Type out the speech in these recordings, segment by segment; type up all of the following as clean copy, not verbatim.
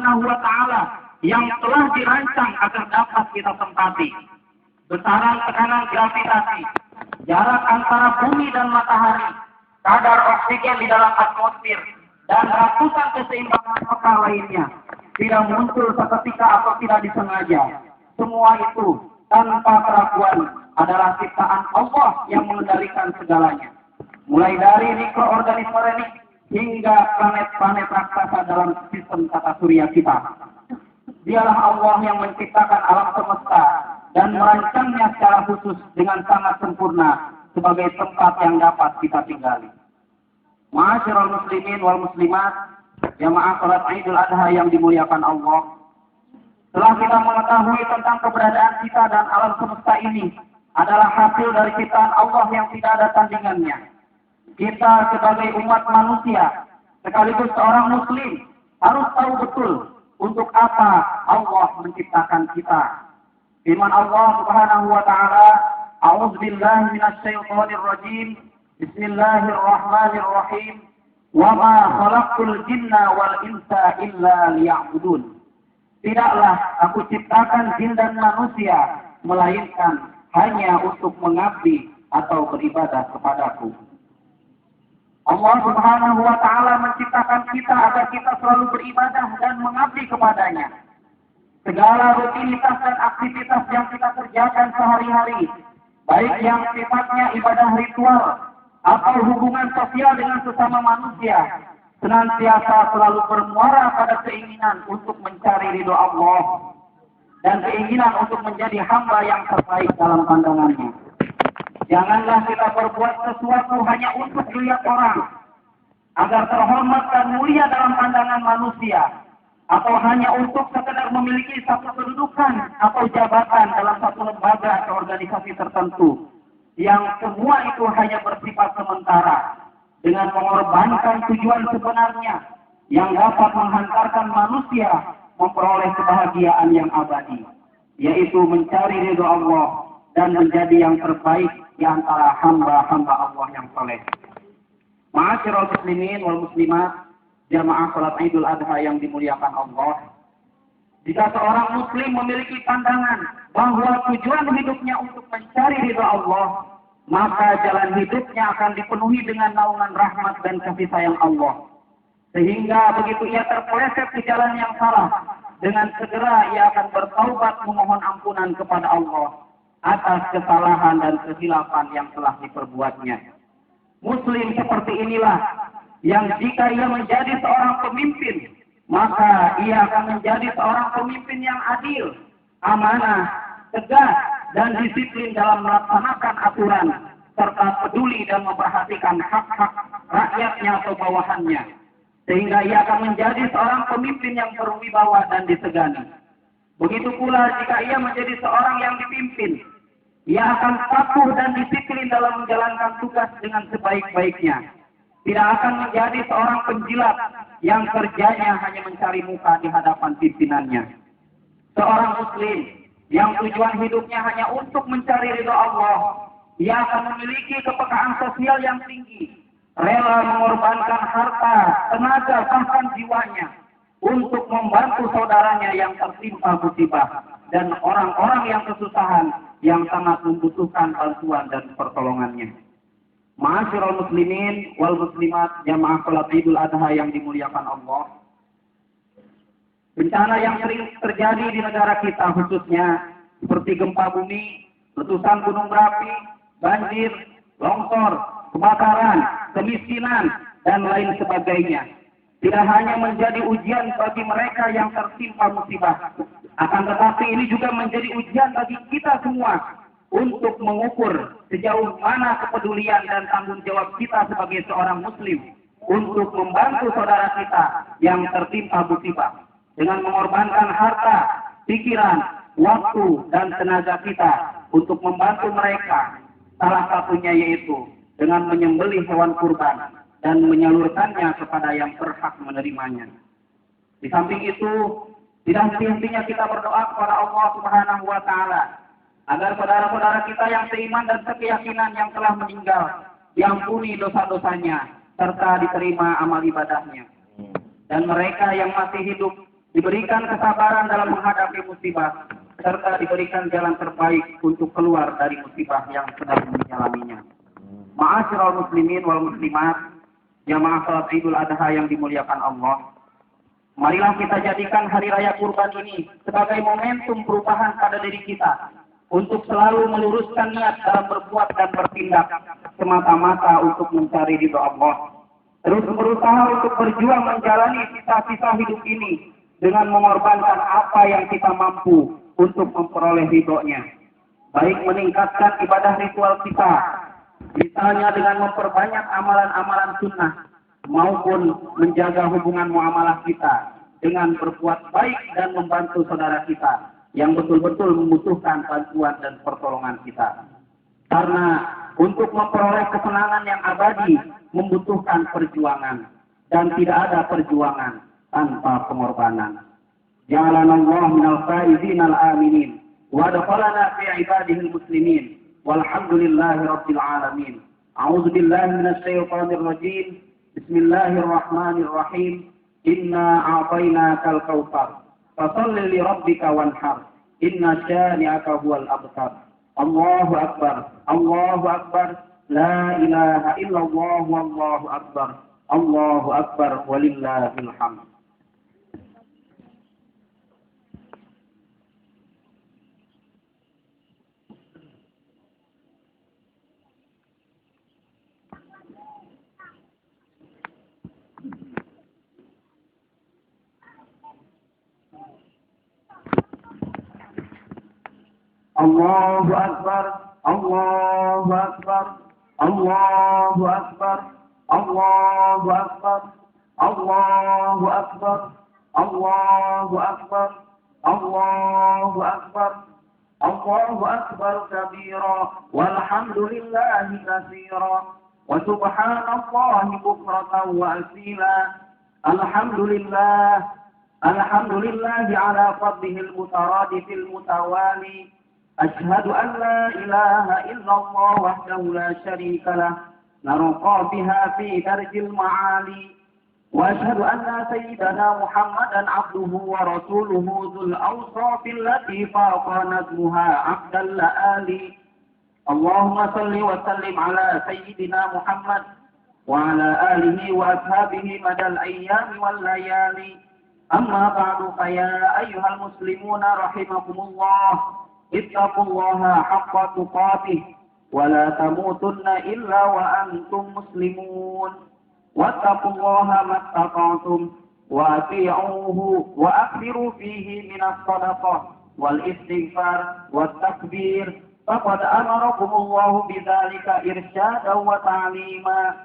Subhanahu wa taala yang telah dirancang agar dapat kita tempati. Besaran tekanan gravitasi, jarak antara bumi dan matahari, kadar oksigen di dalam atmosfer, dan ratusan keseimbangan peka lainnya tidak muncul seketika atau tidak disengaja. Semua itu tanpa keraguan adalah ciptaan Allah yang mengendalikan segalanya. Mulai dari mikroorganisme renik hingga planet-planet raksasa dalam sistem tata surya kita. Dialah Allah yang menciptakan alam semesta dan merancangnya secara khusus dengan sangat sempurna sebagai tempat yang dapat kita tinggali. Ma'asyiral muslimin wal muslimat, jamaah salat Idul Adha yang dimuliakan Allah. Setelah kita mengetahui tentang keberadaan kita dan alam semesta ini adalah hasil dari ciptaan Allah yang tidak ada tandingannya. Kita sebagai umat manusia, sekaligus seorang muslim, harus tahu betul untuk apa Allah menciptakan kita. Firman Allah Subhanahu wa taala, "A'udzubillahi minasyaitonir rajim. Bismillahirrahmanirrahim. Wa ma khalaqtul jinna wal insa illa liya'budun." Tidaklah aku ciptakan jin dan manusia melainkan hanya untuk mengabdi atau beribadah kepadaku. Allah Subhanahu wa taala menciptakan kita agar kita selalu beribadah dan mengabdi kepadanya. Segala rutinitas dan aktivitas yang kita kerjakan sehari-hari, baik yang sifatnya ibadah ritual atau hubungan sosial dengan sesama manusia, senantiasa selalu bermuara pada keinginan untuk mencari ridho Allah dan keinginan untuk menjadi hamba yang terbaik dalam pandangannya. Janganlah kita berbuat sesuatu hanya untuk dilihat orang, agar terhormat dan mulia dalam pandangan manusia, atau hanya untuk sekedar memiliki satu kedudukan atau jabatan dalam satu lembaga atau organisasi tertentu, yang semua itu hanya bersifat sementara, dengan mengorbankan tujuan sebenarnya yang dapat menghantarkan manusia memperoleh kebahagiaan yang abadi, yaitu mencari ridho Allah dan menjadi yang terbaik di antara hamba-hamba Allah yang saleh. Ma'asyiral muslimin wal muslimat, jamaah salat Idul Adha yang dimuliakan Allah. Jika seorang muslim memiliki pandangan bahwa tujuan hidupnya untuk mencari ridha Allah, maka jalan hidupnya akan dipenuhi dengan naungan rahmat dan kasih sayang Allah. Sehingga begitu ia terpeleset ke jalan yang salah, dengan segera ia akan bertaubat memohon ampunan kepada Allah atas kesalahan dan kehilafan yang telah diperbuatnya. Muslim seperti inilah yang jika ia menjadi seorang pemimpin, maka ia akan menjadi seorang pemimpin yang adil, amanah, tegas, dan disiplin dalam melaksanakan aturan, serta peduli dan memperhatikan hak-hak rakyatnya atau bawahannya. Sehingga ia akan menjadi seorang pemimpin yang berwibawa dan disegani. Begitu pula jika ia menjadi seorang yang dipimpin, ia akan patuh dan disiplin dalam menjalankan tugas dengan sebaik-baiknya. Tidak akan menjadi seorang penjilat yang kerjanya hanya mencari muka di hadapan pimpinannya. Seorang muslim yang tujuan hidupnya hanya untuk mencari ridho Allah, ia akan memiliki kepekaan sosial yang tinggi, rela mengorbankan harta, tenaga, bahkan jiwanya untuk membantu saudaranya yang tertimpa musibah dan orang-orang yang kesusahan yang sangat membutuhkan bantuan dan pertolongannya. Ma'asyiral muslimin wal muslimat, jamaah salat Idul Adha yang dimuliakan Allah. Bencana yang sering terjadi di negara kita khususnya seperti gempa bumi, letusan gunung berapi, banjir, longsor, kebakaran, kemiskinan, dan lain sebagainya, tidak hanya menjadi ujian bagi mereka yang tertimpa musibah, akan tetapi ini juga menjadi ujian bagi kita semua untuk mengukur sejauh mana kepedulian dan tanggung jawab kita sebagai seorang muslim untuk membantu saudara kita yang tertimpa musibah dengan mengorbankan harta, pikiran, waktu, dan tenaga kita untuk membantu mereka. Salah satunya yaitu dengan menyembelih hewan kurban dan menyalurkannya kepada yang berhak menerimanya. Di samping itu, tidak henti-hentinya kita berdoa kepada Allah Subhanahu wa taala agar saudara-saudara kita yang seiman dan sekeyakinan yang telah meninggal diampuni dosa-dosanya serta diterima amal ibadahnya. Dan mereka yang masih hidup diberikan kesabaran dalam menghadapi musibah, serta diberikan jalan terbaik untuk keluar dari musibah yang sedang menyalaminya. Ma'asyiral muslimin wal muslimat, jamaah salat Idul Adha yang dimuliakan Allah. Marilah kita jadikan hari raya kurban ini sebagai momentum perubahan pada diri kita untuk selalu meluruskan niat dalam berbuat dan bertindak semata-mata untuk mencari ridho Allah. Terus berusaha untuk berjuang menjalani sisa-sisa hidup ini dengan mengorbankan apa yang kita mampu untuk memperoleh ridho-Nya. Baik meningkatkan ibadah ritual kita, misalnya dengan memperbanyak amalan-amalan sunnah, maupun menjaga hubungan muamalah kita dengan berbuat baik dan membantu saudara kita yang betul-betul membutuhkan bantuan dan pertolongan kita. Karena untuk memperoleh kesenangan yang abadi membutuhkan perjuangan, dan tidak ada perjuangan tanpa pengorbanan. Ja'alanallahu minal faizin al-aminin wa adkhalana fi ibadihil muslimin walhamdulillahi rabbil alamin. A'udzu billahi minasy syaithanir rajim. Bismillahirrahmanirrahim. Inna a'tainakal kautsar fasholli li rabbika wanhar. Inna syani'aka huwal abtar. Allahu akbar. Allahu akbar. La ilaha illallah wallahu akbar. Allahu akbar walillahil hamd. Allahu akbar, Allahu akbar, Allahu akbar, Allahu akbar, Allahu akbar, Allahu akbar, Allahu akbar, Allahu akbar kabira, walhamdulillahi katsira, wa subhanallahi bukratan wa asila. Alhamdulillah, alhamdulillahi ala fadlihil mutaradifil mutawali. أشهد أن لا إله إلا الله وحده لا شريك له نرقى بها في درج المعالي وأشهد أن سيدنا محمدا عبده ورسوله ذو الأوصاف التي فاق نزلها عبد اللآلي اللهم صل وسلم على سيدنا محمد وعلى آله وأصحابه مدى الأيام والليالي أما بعد فيا أيها المسلمون رحمكم الله اتقوا الله حق تقاته ولا تموتن إلا وأنتم مسلمون واتقوا الله ما استطعتم وأطيعوه وأكثروا فيه من الصدقة والاستغفار والتكبير فقد أمركم الله بذلك إرشادا وتعليما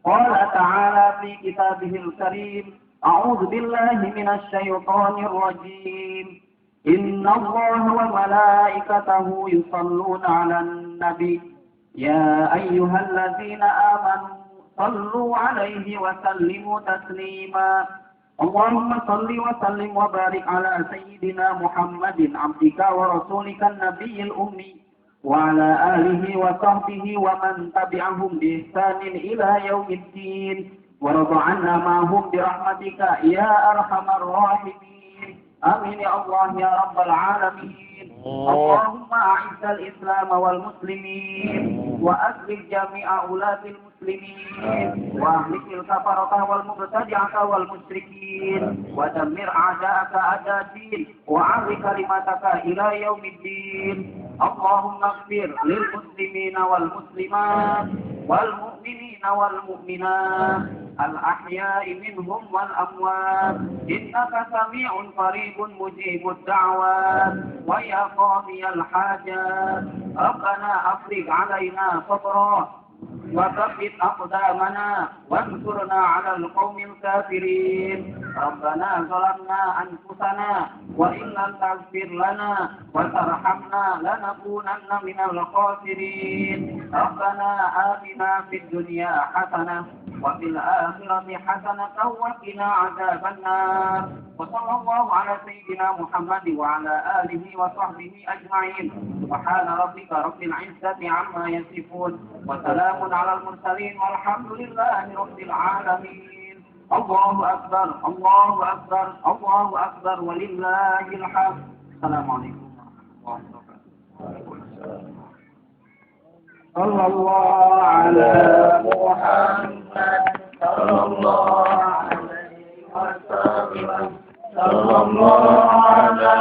قال تعالى في كتابه الكريم أعوذ بالله من الشيطان الرجيم إن الله وملائكته يصلون على النبي يا أيها الذين آمنوا صلوا عليه وسلموا تسليما اللهم صل وسلم وبارك على سيدنا محمد عبدك ورسولك النبي الأمي وعلى آله وصحبه ومن تبعهم بإحسان إلى يوم الدين وارض عنا معهم برحمتك يا أرحم الراحمين. آمين يا الله يا رب العالمين. اللهم أعز الإسلام والمسلمين وأسلم جميع ولاة المسلمين وأهلك الكفرة والمبتدعة والمشركين ودمر أعداءك أعداء الدين وأعز كلمتك إلى يوم الدين. اللهم اغفر للمسلمين والمسلمات والمؤمنين والمؤمنات الأحياء منهم والأموات إنك سميع قريب مجيب الدعوات ويا قاضي الحاجات ربنا أفرغ علينا صبرا وثبت أقدامنا وانصرنا على القوم الكافرين. ربنا ظلمنا أنفسنا وإن لم تغفر لنا وترحمنا لنكونن من الخاسرين. ربنا آتنا في الدنيا حسنة وفي الآخرة حسنة وقنا عذاب النار. وصلى الله على سيدنا محمد وعلى آله وصحبه أجمعين. سبحان ربك رب العزة عما يصفون وسلام على المرسلين والحمد لله رب العالمين. Allahu akbar, Allahu akbar, Allahu akbar, walillahil hamd. Assalamualaikum warahmatullahi wabarakatuh. Sallallahu ala Muhammad, sallallahu alaihi wasallam, sallallahu ala